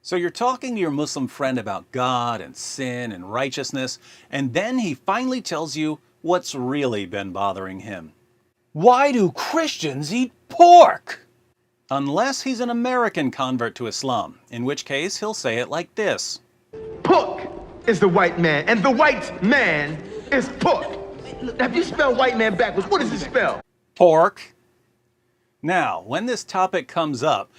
So you're talking to your Muslim friend about God and sin and righteousness, and then he finally tells you what's really been bothering him. Why do Christians eat pork? Unless he's an American convert to Islam, in which case he'll say it like this. Pork is the white man, and the white man is pork. Have you spelled white man backwards? What does it spell? Pork. Now, when this topic comes up,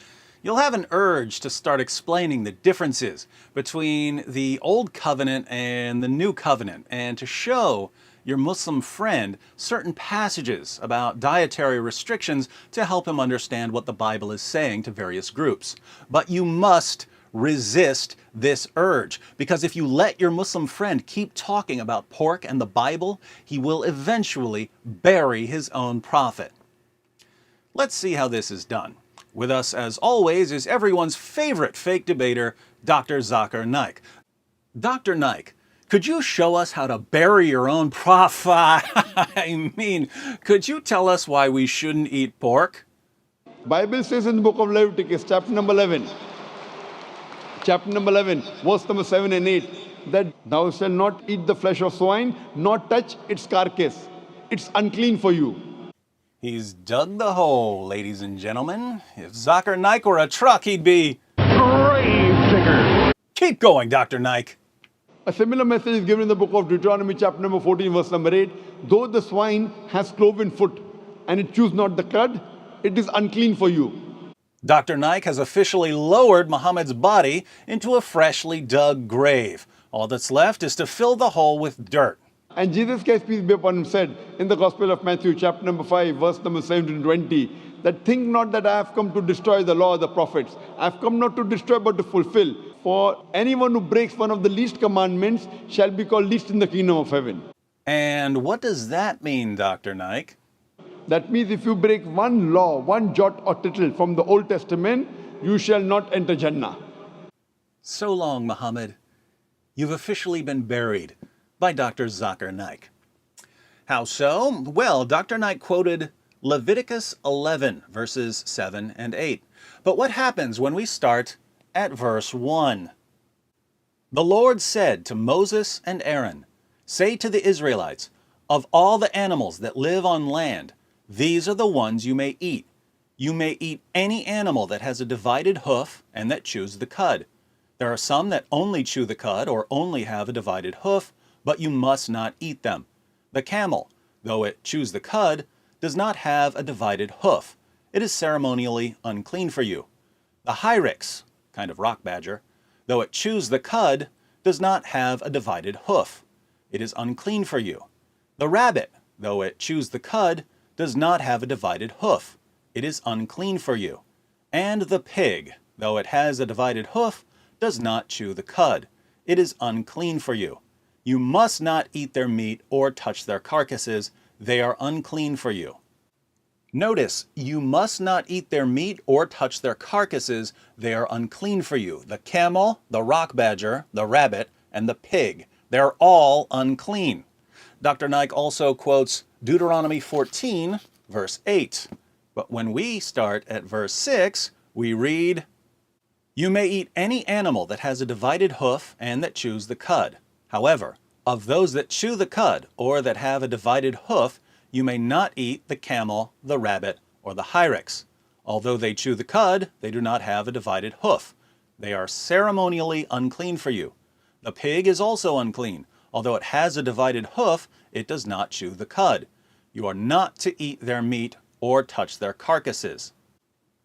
you'll have an urge to start explaining the differences between the Old Covenant and the New Covenant, and to show your Muslim friend certain passages about dietary restrictions to help him understand what the Bible is saying to various groups. But you must resist this urge, because if you let your Muslim friend keep talking about pork and the Bible, he will eventually bury his own prophet. Let's see how this is done. With us, as always, is everyone's favorite fake debater, Dr. Zakir Naik. Dr. Naik, could you show us how to bury your own prophet? I mean, could you tell us why we shouldn't eat pork? Bible says in the book of Leviticus, chapter number 11, verse number 7 and 8, that thou shalt not eat the flesh of swine, nor touch its carcass. It's unclean for you. He's dug the hole, ladies and gentlemen. If Zakir Naik were a truck, he'd be grave digger. Keep going, Dr. Naik. A similar message is given in the book of Deuteronomy, chapter number 14, verse number 8. Though the swine has cloven foot, and it chews not the cud, it is unclean for you. Dr. Naik has officially lowered Muhammad's body into a freshly dug grave. All that's left is to fill the hole with dirt. And Jesus Christ, peace be upon him, said in the Gospel of Matthew, chapter number 5, verse number 17 to 20, that think not that I have come to destroy the law of the prophets. I have come not to destroy, but to fulfill. For anyone who breaks one of the least commandments shall be called least in the kingdom of heaven. And what does that mean, Dr. Naik? That means if you break one law, one jot or tittle from the Old Testament, you shall not enter Jannah. So long, Muhammad. You've officially been buried by Dr. Zakir Naik. How so? Well, Dr. Naik quoted Leviticus 11, verses 7 and 8. But what happens when we start at verse 1? The Lord said to Moses and Aaron, say to the Israelites, of all the animals that live on land, these are the ones you may eat. You may eat any animal that has a divided hoof and that chews the cud. There are some that only chew the cud or only have a divided hoof, but you must not eat them. The camel, though it chews the cud, does not have a divided hoof. It is ceremonially unclean for you. The hyrax, kind of rock badger, though it chews the cud, does not have a divided hoof. It is unclean for you. The rabbit, though it chews the cud, does not have a divided hoof. It is unclean for you. And the pig, though it has a divided hoof, does not chew the cud. It is unclean for you. You must not eat their meat or touch their carcasses. They are unclean for you. Notice, you must not eat their meat or touch their carcasses. They are unclean for you. The camel, the rock badger, the rabbit, and the pig. They're all unclean. Dr. Naik also quotes Deuteronomy 14, verse 8. But when we start at verse 6, we read, you may eat any animal that has a divided hoof and that chews the cud. However, of those that chew the cud or that have a divided hoof, you may not eat the camel, the rabbit, or the hyrax. Although they chew the cud, they do not have a divided hoof. They are ceremonially unclean for you. The pig is also unclean. Although it has a divided hoof, it does not chew the cud. You are not to eat their meat or touch their carcasses.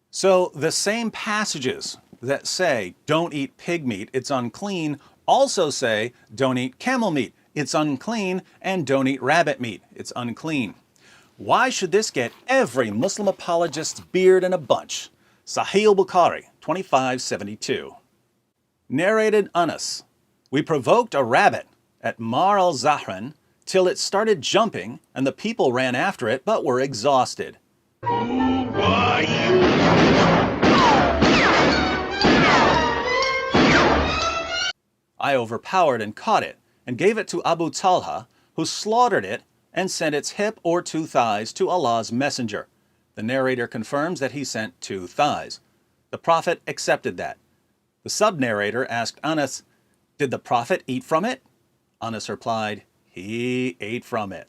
So the same passages that say, don't eat pig meat, it's unclean, also say, don't eat camel meat, it's unclean, and don't eat rabbit meat, it's unclean. Why should this get every Muslim apologist's beard in a bunch? Sahih Bukhari, 2572. Narrated Anas, we provoked a rabbit at Mar al-Zahran till it started jumping, and the people ran after it but were exhausted. I overpowered and caught it, and gave it to Abu Talha, who slaughtered it and sent its hip or 2 thighs to Allah's messenger. The narrator confirms that he sent 2 thighs. The Prophet accepted that. The sub-narrator asked Anas, "Did the Prophet eat from it?" Anas replied, "He ate from it."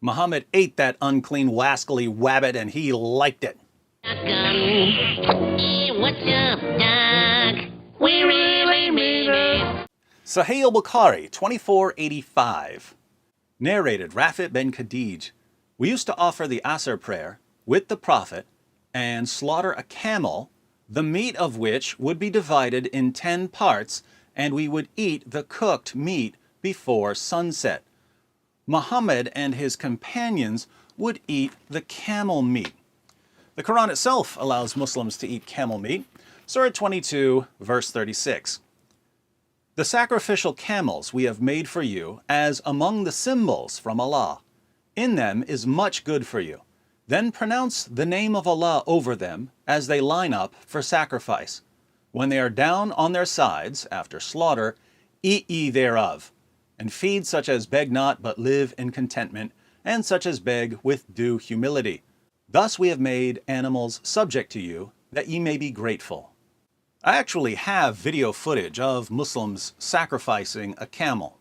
Muhammad ate that unclean, wascally wabbit, and he liked it. Hey, what's up, Doc? We really mean it. Sahih al-Bukhari, 2485. Narrated Rafi' bin Khadij. We used to offer the Asr prayer with the Prophet and slaughter a camel, the meat of which would be divided in 10 parts, and we would eat the cooked meat before sunset. Muhammad and his companions would eat the camel meat. The Quran itself allows Muslims to eat camel meat. Surah 22, verse 36. The sacrificial camels we have made for you as among the symbols from Allah. In them is much good for you. Then pronounce the name of Allah over them as they line up for sacrifice. When they are down on their sides after slaughter, eat ye thereof, and feed such as beg not but live in contentment, and such as beg with due humility. Thus we have made animals subject to you, that ye may be grateful. I actually have video footage of Muslims sacrificing a camel.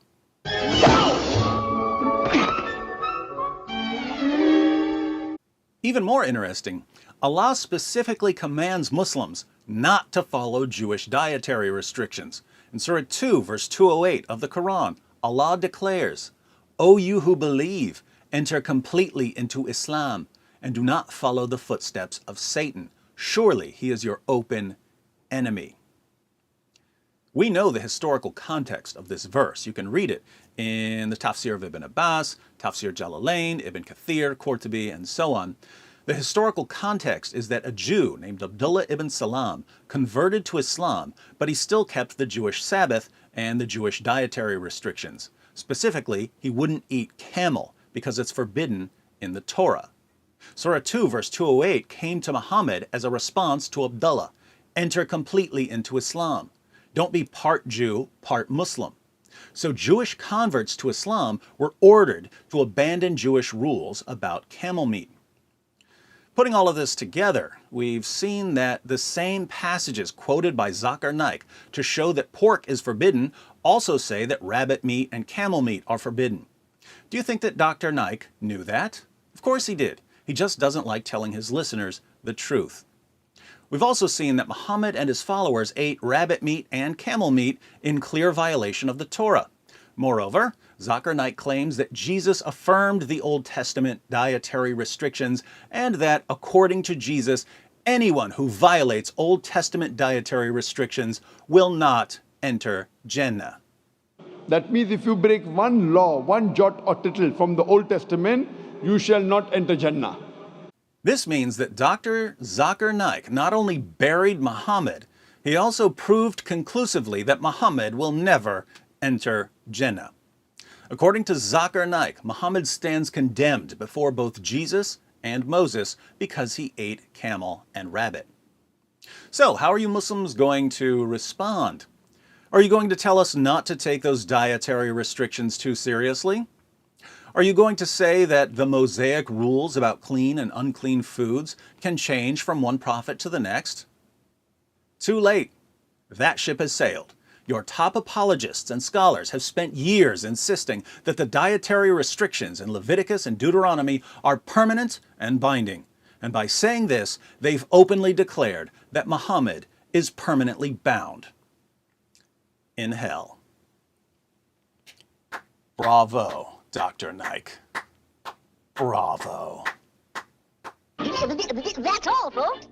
Even more interesting, Allah specifically commands Muslims not to follow Jewish dietary restrictions. In Surah 2, verse 208 of the Quran, Allah declares, "O you who believe, enter completely into Islam, and do not follow the footsteps of Satan. Surely he is your open enemy." We know the historical context of this verse. You can read it in the Tafsir of Ibn Abbas, Tafsir Jalalain, Ibn Kathir, Qurtubi, and so on. The historical context is that a Jew named Abdullah ibn Salam converted to Islam, but he still kept the Jewish Sabbath and the Jewish dietary restrictions. Specifically, he wouldn't eat camel because it's forbidden in the Torah. Surah 2, verse 208 came to Muhammad as a response to Abdullah. Enter completely into Islam. Don't be part Jew, part Muslim. So Jewish converts to Islam were ordered to abandon Jewish rules about camel meat. Putting all of this together, we've seen that the same passages quoted by Zakir Naik to show that pork is forbidden also say that rabbit meat and camel meat are forbidden. Do you think that Dr. Naik knew that? Of course he did. He just doesn't like telling his listeners the truth. We've also seen that Muhammad and his followers ate rabbit meat and camel meat in clear violation of the Torah. Moreover, Zakir Naik claims that Jesus affirmed the Old Testament dietary restrictions and that, according to Jesus, anyone who violates Old Testament dietary restrictions will not enter Jannah. That means if you break one law, one jot or tittle from the Old Testament, you shall not enter Jannah. This means that Dr. Zakir Naik not only buried Muhammad, he also proved conclusively that Muhammad will never enter Jannah. According to Zakir Naik, Muhammad stands condemned before both Jesus and Moses because he ate camel and rabbit. So, how are you Muslims going to respond? Are you going to tell us not to take those dietary restrictions too seriously? Are you going to say that the Mosaic rules about clean and unclean foods can change from one prophet to the next? Too late. That ship has sailed. Your top apologists and scholars have spent years insisting that the dietary restrictions in Leviticus and Deuteronomy are permanent and binding. And by saying this, they've openly declared that Muhammad is permanently bound in hell. Bravo, Dr. Naik. Bravo. That's all, folks.